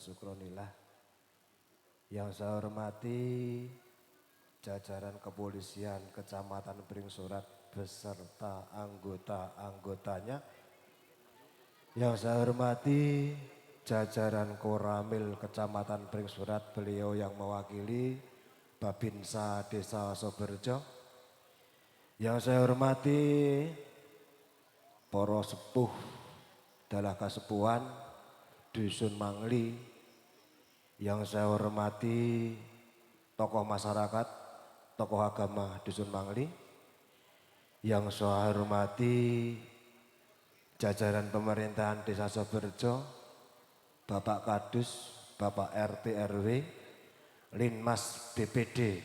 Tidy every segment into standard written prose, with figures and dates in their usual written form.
Sukronillah. Yang saya hormati jajaran kepolisian Kecamatan Pringsurat beserta anggota-anggotanya. Yang saya hormati jajaran Koramil Kecamatan Pringsurat, beliau yang mewakili Babinsa Desa Soberjo. Yang saya hormati para sepuh dalah kasepuhan Dusun Mangli. Yang saya hormati tokoh masyarakat, tokoh agama Dusun Mangli. Yang saya hormati jajaran pemerintahan Desa Soberjo, Bapak Kadus, Bapak RT RW, Linmas BPD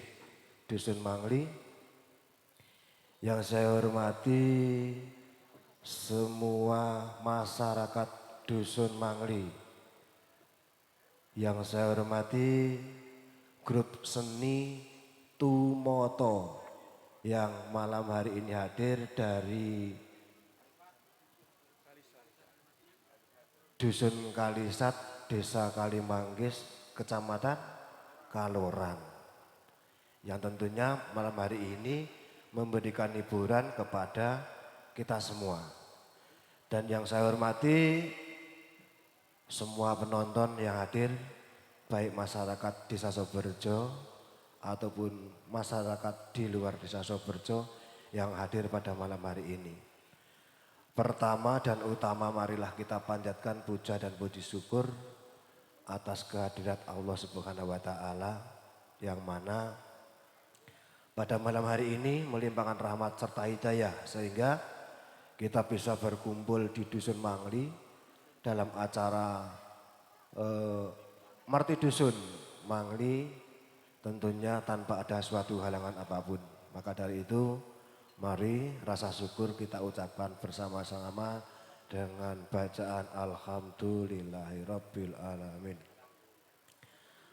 Dusun Mangli. Yang saya hormati semua masyarakat Dusun Mangli. Yang saya hormati grup seni Tumoto yang malam hari ini hadir dari Dusun Kalisat, Desa Kalimanggis, Kecamatan Kaloran. Yang tentunya malam hari ini memberikan hiburan kepada kita semua. Dan yang saya hormati semua penonton yang hadir, baik masyarakat Desa Soberjo ataupun masyarakat di luar Desa Soberjo yang hadir pada malam hari ini. Pertama dan utama marilah kita panjatkan puja dan puji syukur atas kehadirat Allah Subhanahu wa Ta'ala yang mana pada malam hari ini melimpahkan rahmat serta hidayah sehingga kita bisa berkumpul di Dusun Mangli dalam acara Marti Dusun Mangli, tentunya tanpa ada suatu halangan apapun. Maka dari itu mari rasa syukur kita ucapkan bersama-sama dengan bacaan Alhamdulillahirabbil alamin.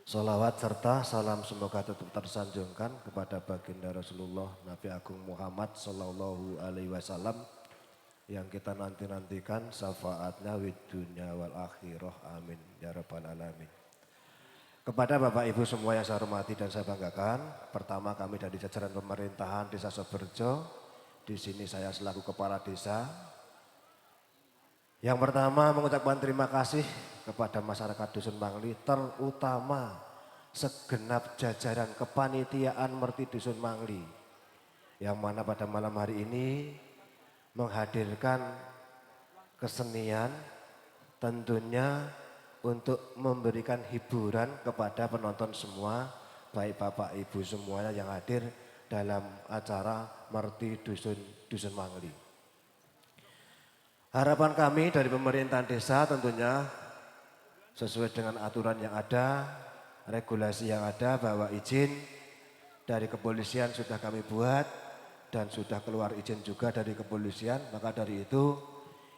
Salawat serta salam semoga tetap tersanjungkan kepada baginda Rasulullah Nabi Agung Muhammad Sallallahu Alaihi Wasallam yang kita nantikan syafaatnya wid dunya wal akhirah, amin ya rabbal alamin. Kepada Bapak Ibu semua yang saya hormati dan saya banggakan, pertama kami dari jajaran pemerintahan Desa Soberjo, di sini saya selaku kepala desa. Yang pertama mengucapkan terima kasih kepada masyarakat Dusun Mangli, terutama segenap jajaran kepanitiaan Merti Dusun Mangli, yang mana pada malam hari ini menghadirkan kesenian tentunya untuk memberikan hiburan kepada penonton semua, baik Bapak Ibu semuanya yang hadir dalam acara Merti Dusun Mangli. Harapan kami dari pemerintahan desa tentunya sesuai dengan aturan yang ada, regulasi yang ada, bahwa izin dari kepolisian sudah kami buat dan sudah keluar izin juga dari kepolisian. Maka dari itu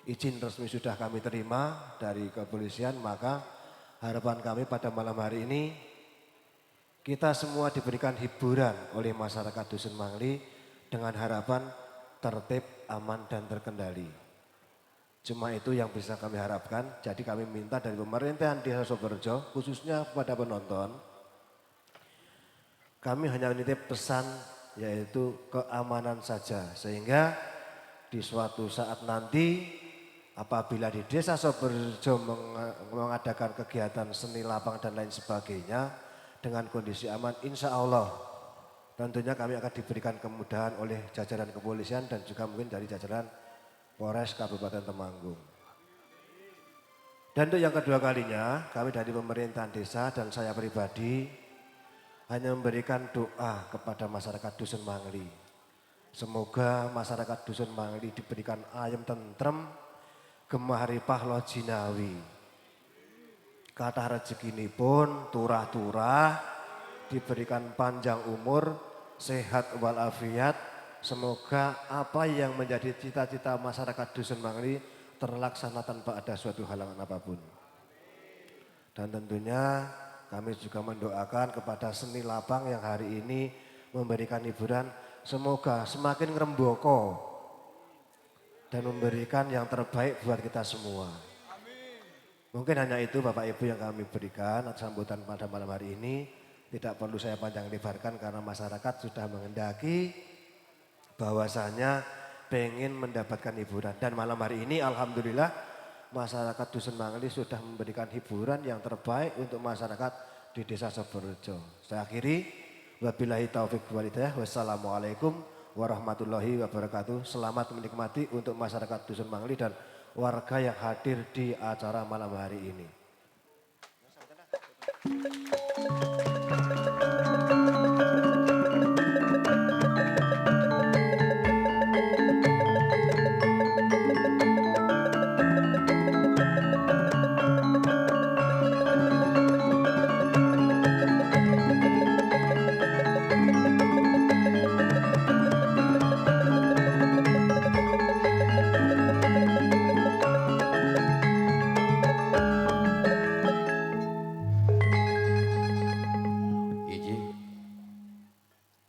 izin resmi sudah kami terima dari kepolisian. Maka harapan kami pada malam hari ini kita semua diberikan hiburan oleh masyarakat Dusun Mangli dengan harapan tertib, aman dan terkendali. Cuma itu yang bisa kami harapkan. Jadi kami minta dari pemerintahan Desa Soberjo khususnya pada penonton, kami hanya menitip pesan yaitu keamanan saja, sehingga di suatu saat nanti apabila di Desa Soberjo mengadakan kegiatan seni lapang dan lain sebagainya dengan kondisi aman, insya Allah tentunya kami akan diberikan kemudahan oleh jajaran kepolisian dan juga mungkin dari jajaran Polres Kabupaten Temanggung. Dan untuk yang kedua kalinya kami dari pemerintahan desa dan saya pribadi hanya memberikan doa kepada masyarakat Dusun Mangli. Semoga masyarakat Dusun Mangli diberikan ayam tentrem, gemaharipah lo jinawi. Kata rezeki ini pun turah-turah, diberikan panjang umur, sehat walafiat. Semoga apa yang menjadi cita-cita masyarakat Dusun Mangli terlaksana tanpa ada suatu halangan apapun. Dan tentunya kami juga mendoakan kepada seni lapang yang hari ini memberikan hiburan, semoga semakin ngeremboko dan memberikan yang terbaik buat kita semua. Mungkin hanya itu Bapak Ibu yang kami berikan atas sambutan pada malam hari ini. Tidak perlu saya panjang lebarkan karena masyarakat sudah menghendaki bahwasanya pengen mendapatkan hiburan. Dan malam hari ini alhamdulillah masyarakat Dusun Mangli sudah memberikan hiburan yang terbaik untuk masyarakat di Desa Soberjo. Saya akhiri, wabillahi taufik wal hidayah. Wassalamualaikum warahmatullahi wabarakatuh. Selamat menikmati untuk masyarakat Dusun Mangli dan warga yang hadir di acara malam hari ini.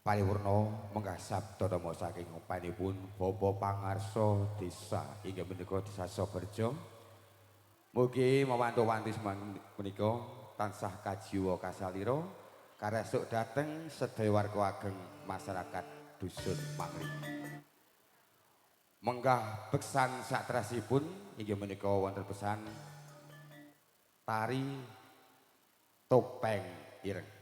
Pariwurna menggah sabda dama saking panipun Bapak Pangarsa Desa inggih menika Desa Soberjo. Mugi mawantu-wanti menika tansah kajiwa kasalira karesuk dhateng sedaya warga ageng masyarakat Dusun Mangli. Menggah beksan satrasipun inggih menika wonten pesan tari topeng ireng.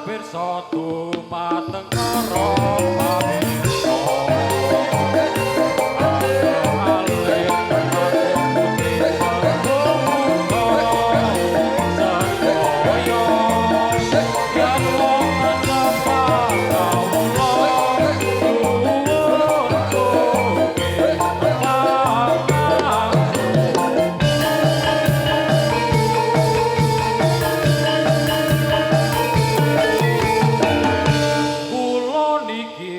pirsa dumateng karo pamirsa alih-alih aku putih sedoyo sedoyo yen wong ngecepak kawula nuwun kuwi pangapunten. Kula niki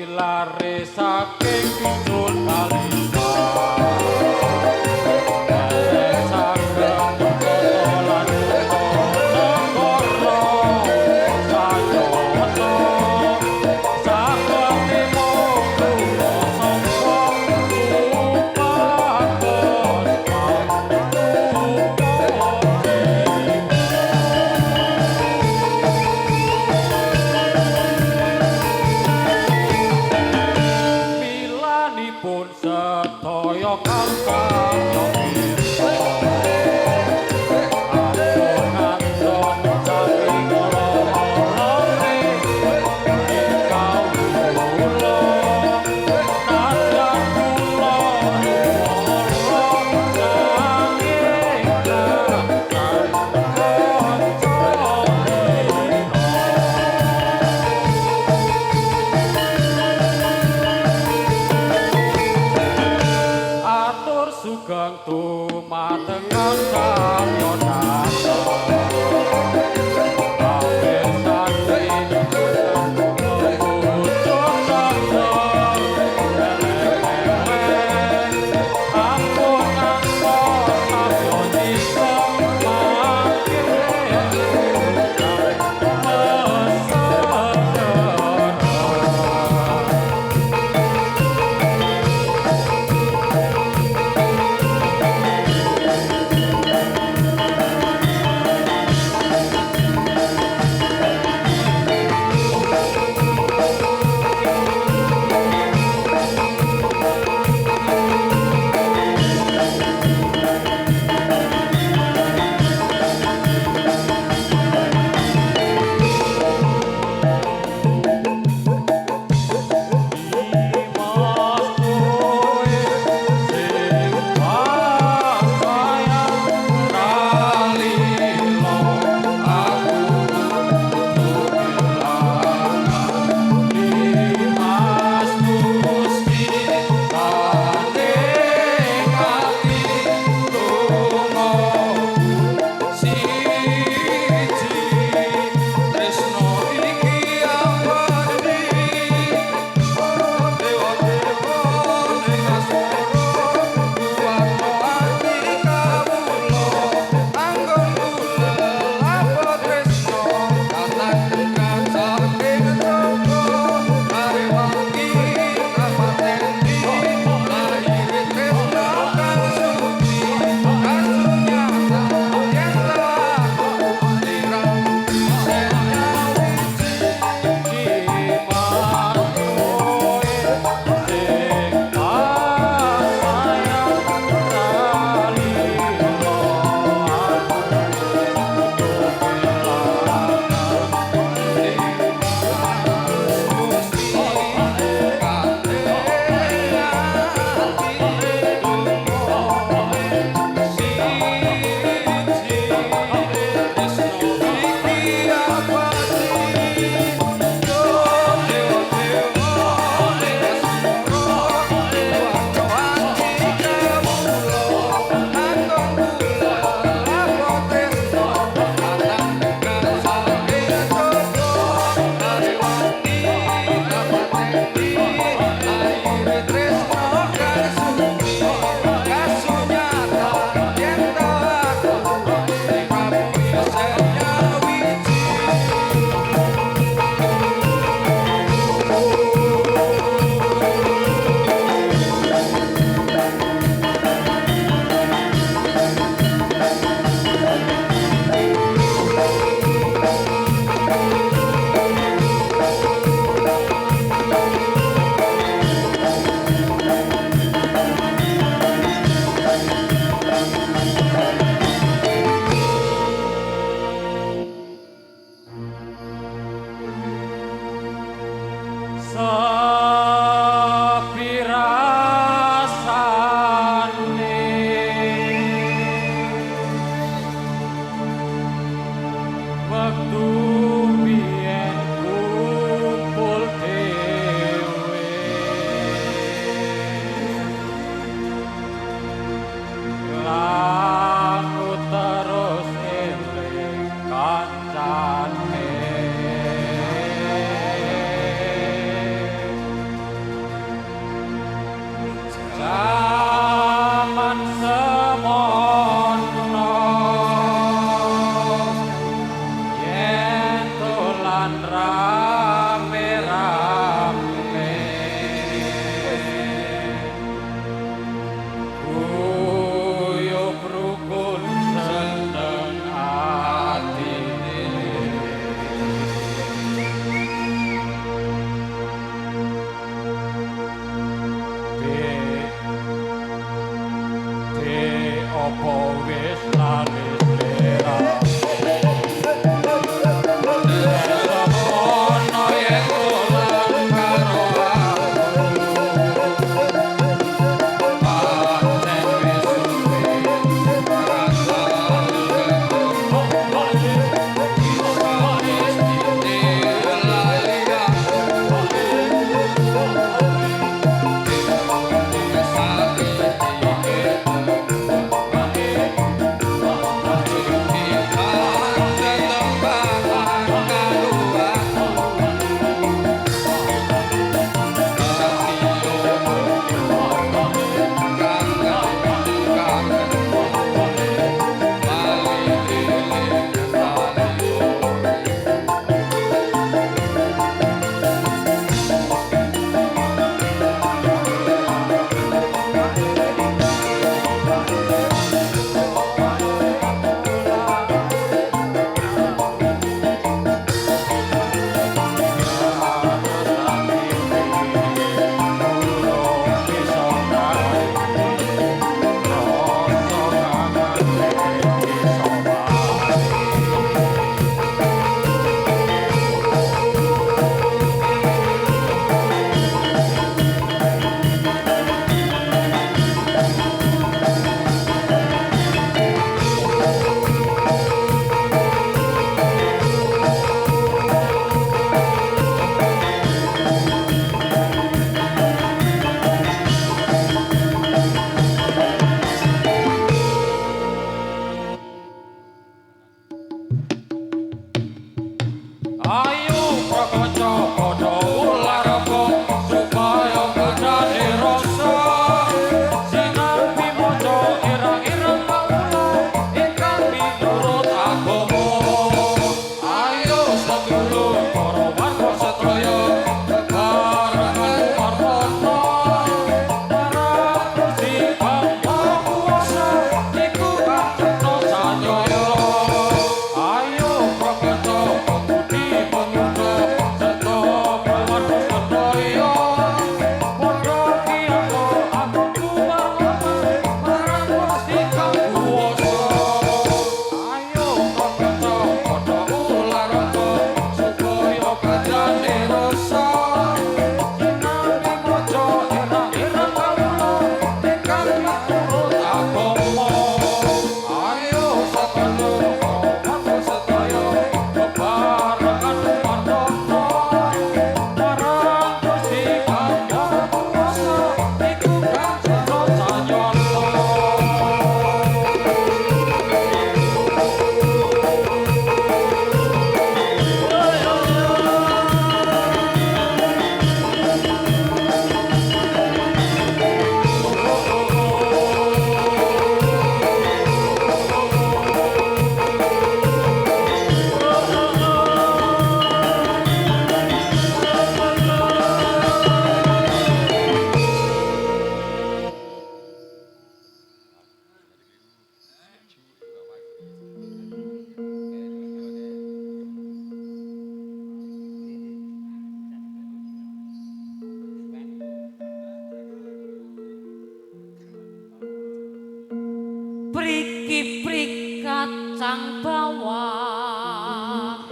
Priki-prik kacang bawang,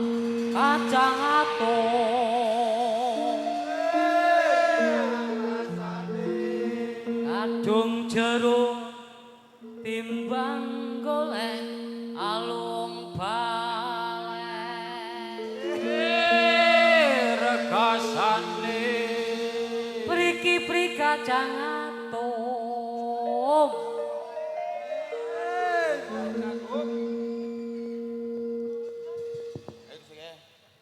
kacang atung, jero timbang golek alung balen rekasane priki prikacang atom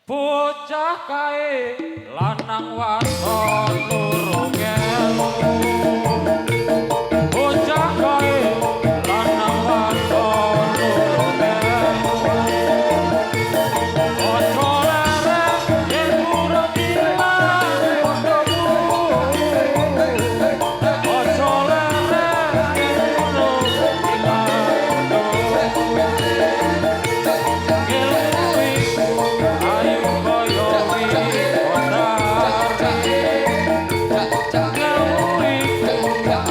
bocah kae lanang wadon loro kelu bocah kae lanang wadon loro kelu ojo lereng yen urip ilang padhamu ojo lereng yen urip ilang ayu kaya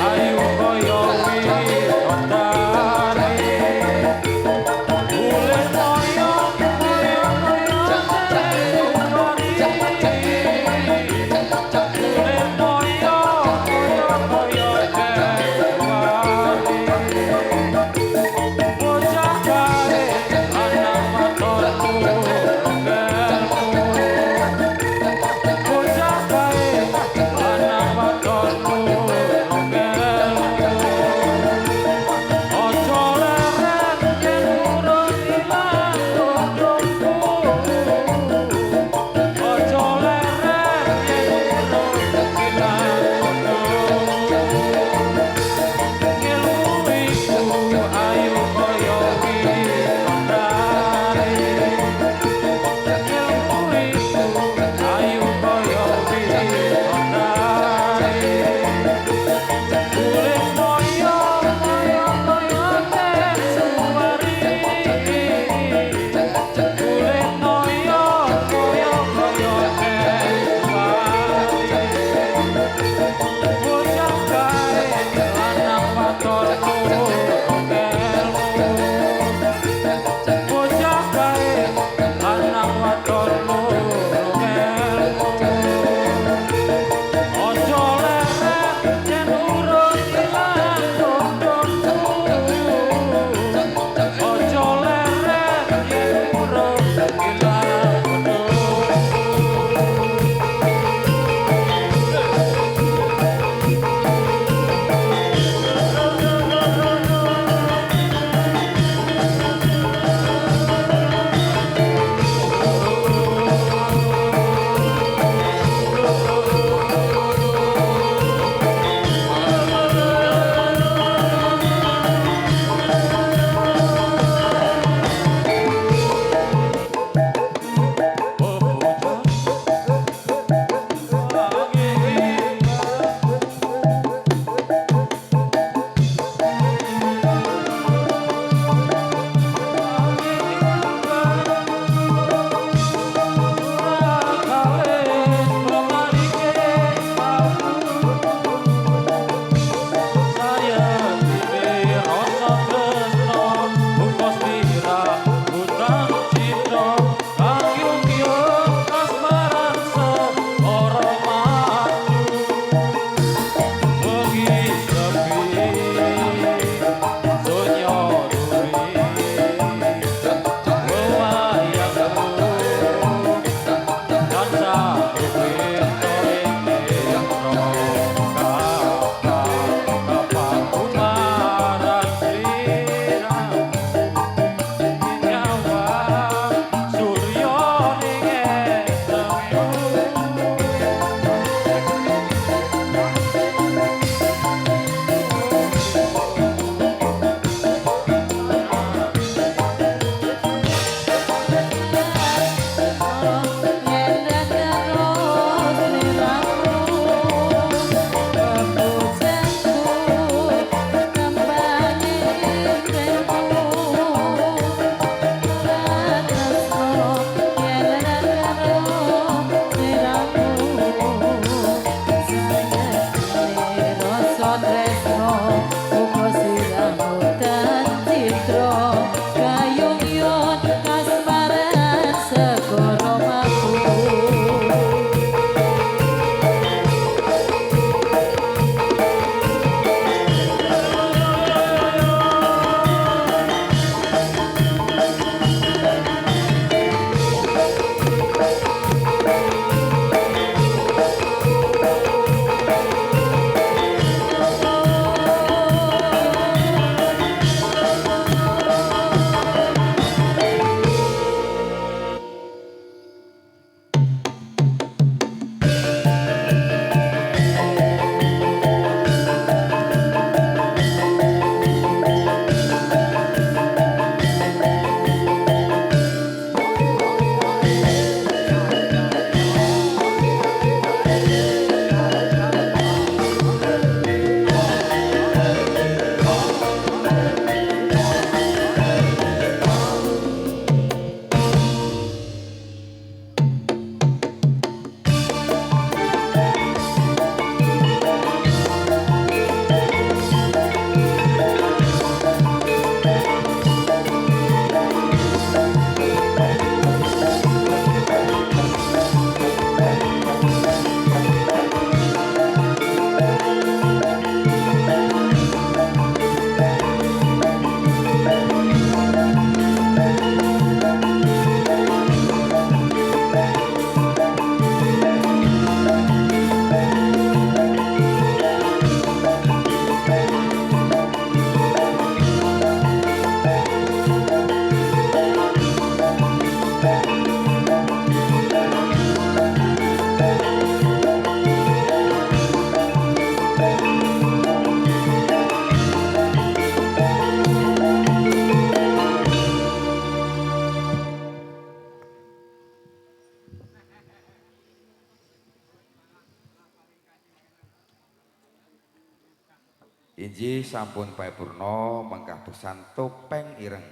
Inji sampun paripurna mengkah besan topeng ireng.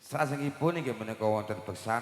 Salajengipun inggih menika wonten besan